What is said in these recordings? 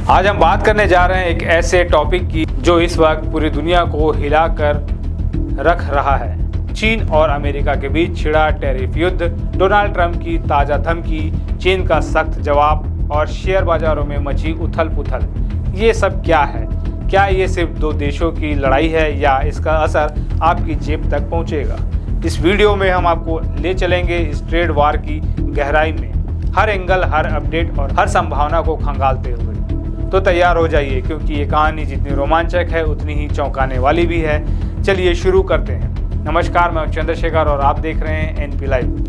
आज हम बात करने जा रहे हैं एक ऐसे टॉपिक की जो इस वक्त पूरी दुनिया को हिलाकर रख रहा है। चीन और अमेरिका के बीच छिड़ा टैरिफ युद्ध, डोनाल्ड ट्रंप की ताज़ा धमकी, चीन का सख्त जवाब और शेयर बाजारों में मची उथल पुथल। ये सब क्या है? क्या ये सिर्फ दो देशों की लड़ाई है या इसका असर आपकी जेब तक पहुंचेगा? इस वीडियो में हम आपको ले चलेंगे इस ट्रेड वार की गहराई में, हर एंगल, हर अपडेट और हर संभावना को खंगालते हुए। तो तैयार हो जाइए, क्योंकि ये कहानी जितनी रोमांचक है उतनी ही चौंकाने वाली भी है। चलिए शुरू करते हैं। नमस्कार, मैं चंद्रशेखर और आप देख रहे हैं एनपी लाइव।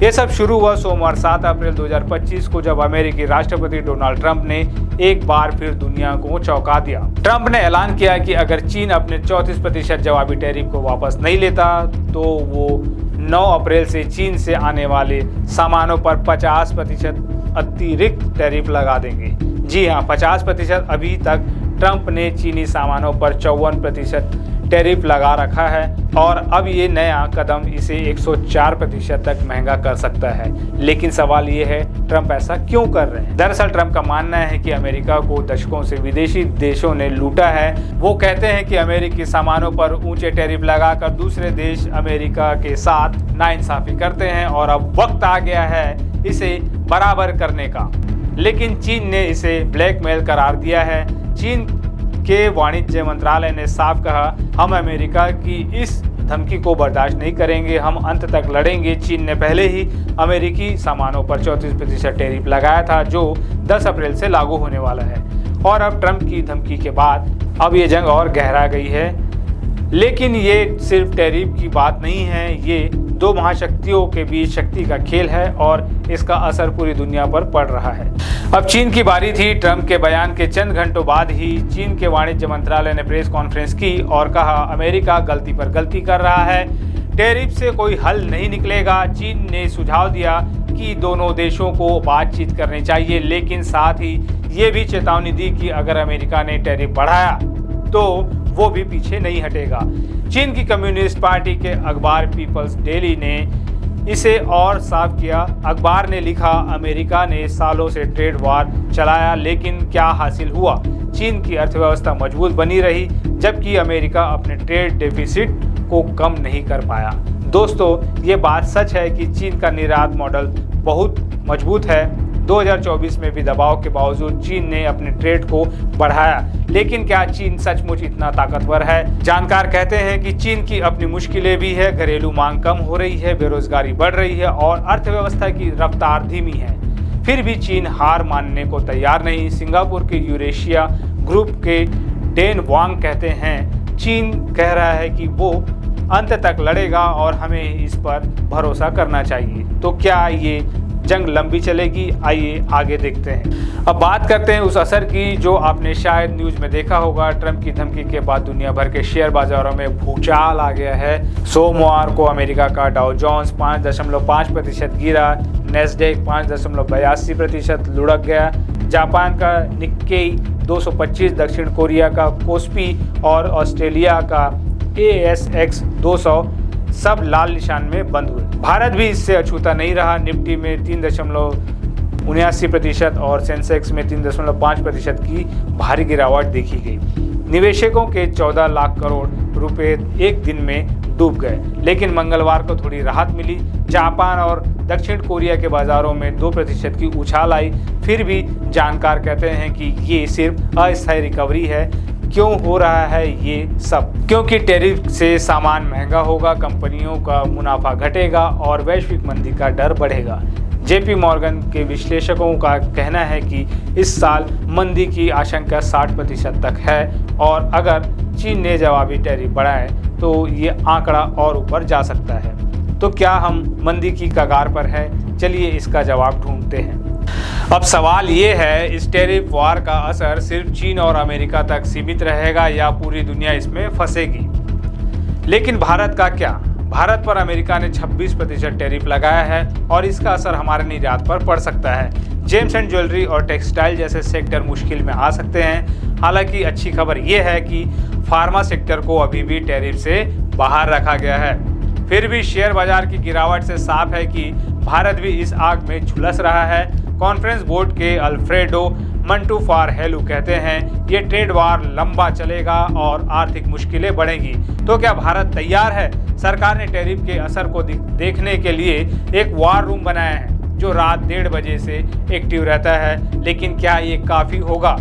ये सब शुरू हुआ सोमवार 7 अप्रैल 2025 को, जब अमेरिकी राष्ट्रपति डोनाल्ड ट्रंप ने एक बार फिर दुनिया को चौंका दिया। ट्रंप ने ऐलान किया कि अगर चीन अपने 34% जवाबी टैरिफ को वापस नहीं लेता तो वो 9 अप्रैल से चीन से आने वाले सामानों पर 50% अतिरिक्त टैरिफ लगा देंगे। जी हाँ, 50%। अभी तक ट्रंप ने चीनी सामानों पर 54% टैरिफ लगा रखा है और अब ये नया कदम इसे 104% तक महंगा कर सकता है। लेकिन सवाल ये है, ट्रंप ऐसा क्यों कर रहे हैं? दरअसल ट्रंप का मानना है कि अमेरिका को दशकों से विदेशी देशों ने लूटा है। वो कहते हैं कि अमेरिकी सामानों पर ऊंचे टैरिफ लगाकर दूसरे देश अमेरिका के साथ नाइंसाफी करते हैं और अब वक्त आ गया है इसे बराबर करने का। लेकिन चीन ने इसे ब्लैकमेल करार दिया है। चीन के वाणिज्य मंत्रालय ने साफ कहा, हम अमेरिका की इस धमकी को बर्दाश्त नहीं करेंगे, हम अंत तक लड़ेंगे। चीन ने पहले ही अमेरिकी सामानों पर 34% टैरिफ लगाया था, जो 10 अप्रैल से लागू होने वाला है। और अब ट्रंप की धमकी के बाद अब ये जंग और गहरा गई है। लेकिन ये सिर्फ टैरिफ की बात नहीं है, ये दो महाशक्तियों के बीच शक्ति का खेल है और इसका असर पूरी दुनिया पर पड़ रहा है। अब चीन की बारी थी। ट्रंप के बयान के चंद घंटों बाद ही चीन के वाणिज्य मंत्रालय ने प्रेस कॉन्फ्रेंस की और कहा, अमेरिका गलती पर गलती कर रहा है, टैरिफ से कोई हल नहीं निकलेगा। चीन ने सुझाव दिया कि दोनों देशों को बातचीत करनी चाहिए, लेकिन साथ ही ये भी चेतावनी दी कि अगर अमेरिका ने टैरिफ बढ़ाया तो वो भी पीछे नहीं हटेगा। चीन की कम्युनिस्ट पार्टी के अखबार पीपल्स डेली ने इसे और साफ किया। अखबार ने लिखा, अमेरिका ने सालों से ट्रेड वार चलाया, लेकिन क्या हासिल हुआ? चीन की अर्थव्यवस्था मजबूत बनी रही, जबकि अमेरिका अपने ट्रेड डेफिसिट को कम नहीं कर पाया। दोस्तों, ये बात सच है कि चीन का निर्यात मॉडल बहुत मजबूत है। 2024 में भी दबाव के बावजूद चीन ने अपने ट्रेड को बढ़ाया। लेकिन क्या चीन सचमुच इतना ताकतवर है? जानकार कहते हैं कि चीन की अपनी मुश्किलें भी है। घरेलू मांग कम हो रही है, बेरोजगारी बढ़ रही है और अर्थव्यवस्था की रफ्तार धीमी है। फिर भी चीन हार मानने को तैयार नहीं। सिंगापुर के यूरेशिया ग्रुप के डेन वांग कहते हैं, चीन कह रहा है कि वो अंत तक लड़ेगा और हमें इस पर भरोसा करना चाहिए। तो क्या ये जंग लंबी चलेगी? आइए आगे देखते हैं। अब बात करते हैं उस असर की जो आपने शायद न्यूज में देखा होगा। ट्रंप की धमकी के बाद दुनिया भर के शेयर बाजारों में भूचाल आ गया है। सोमवार को अमेरिका का डाउ जोन्स 5.5% गिरा, नेस्डेक 5.82% लुढ़क गया, जापान का निक्केई 225, दक्षिण कोरिया का कोस्पी और ऑस्ट्रेलिया का ASX 200 सब लाल निशान में बंद हुए। भारत भी इससे अछूता नहीं रहा। निफ्टी में 3.79% और सेंसेक्स में 3.5% की भारी गिरावट देखी गई। निवेशकों के 14 लाख करोड़ रुपए एक दिन में डूब गए, लेकिन मंगलवार को थोड़ी राहत मिली। जापान और दक्षिण कोरिया के बाजारों में 2% की उछाल आई। फिर भी जानकार कहते हैं कि ये सिर्फ अस्थायी रिकवरी है। क्यों हो रहा है ये सब? क्योंकि टैरिफ से सामान महंगा होगा, कंपनियों का मुनाफा घटेगा और वैश्विक मंदी का डर बढ़ेगा। जेपी मॉर्गन के विश्लेषकों का कहना है कि इस साल मंदी की आशंका 60% तक है और अगर चीन ने जवाबी टैरिफ बढ़ाए तो ये आंकड़ा और ऊपर जा सकता है। तो क्या हम मंदी की कगार पर हैं? चलिए इसका जवाब ढूंढते हैं। अब सवाल ये है, इस टैरिफ वार का असर सिर्फ चीन और अमेरिका तक सीमित रहेगा या पूरी दुनिया इसमें फंसेगी? लेकिन भारत का क्या? भारत पर अमेरिका ने 26% टैरिफ लगाया है और इसका असर हमारे निर्यात पर पड़ सकता है। जेम्स एंड ज्वेलरी और टेक्सटाइल जैसे सेक्टर मुश्किल में आ सकते हैं। हालांकि अच्छी खबर यह है कि फार्मा सेक्टर को अभी भी टैरिफ से बाहर रखा गया है। फिर भी शेयर बाजार की गिरावट से साफ है कि भारत भी इस आग में झुलस रहा है। कॉन्फ्रेंस बोर्ड के अल्फ्रेडो मंटू फार हेलू कहते हैं ये ट्रेड वार लंबा चलेगा और आर्थिक मुश्किलें बढ़ेंगी। तो क्या भारत तैयार है? सरकार ने टैरिफ के असर को देखने के लिए एक वार रूम बनाया है जो रात 1:30 बजे से एक्टिव रहता है, लेकिन क्या ये काफी होगा?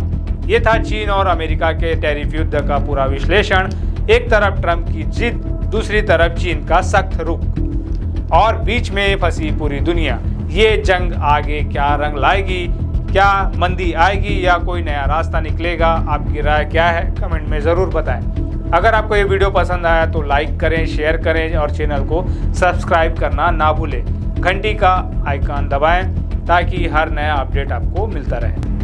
ये था चीन और अमेरिका के टैरिफ युद्ध का पूरा विश्लेषण। एक तरफ ट्रंप की जिद, दूसरी तरफ चीन का सख्त रुख और बीच में फंसी पूरी दुनिया। ये जंग आगे क्या रंग लाएगी? क्या मंदी आएगी या कोई नया रास्ता निकलेगा? आपकी राय क्या है? कमेंट में ज़रूर बताएं। अगर आपको ये वीडियो पसंद आया तो लाइक करें, शेयर करें और चैनल को सब्सक्राइब करना ना भूलें। घंटी का आइकन दबाएं ताकि हर नया अपडेट आपको मिलता रहे।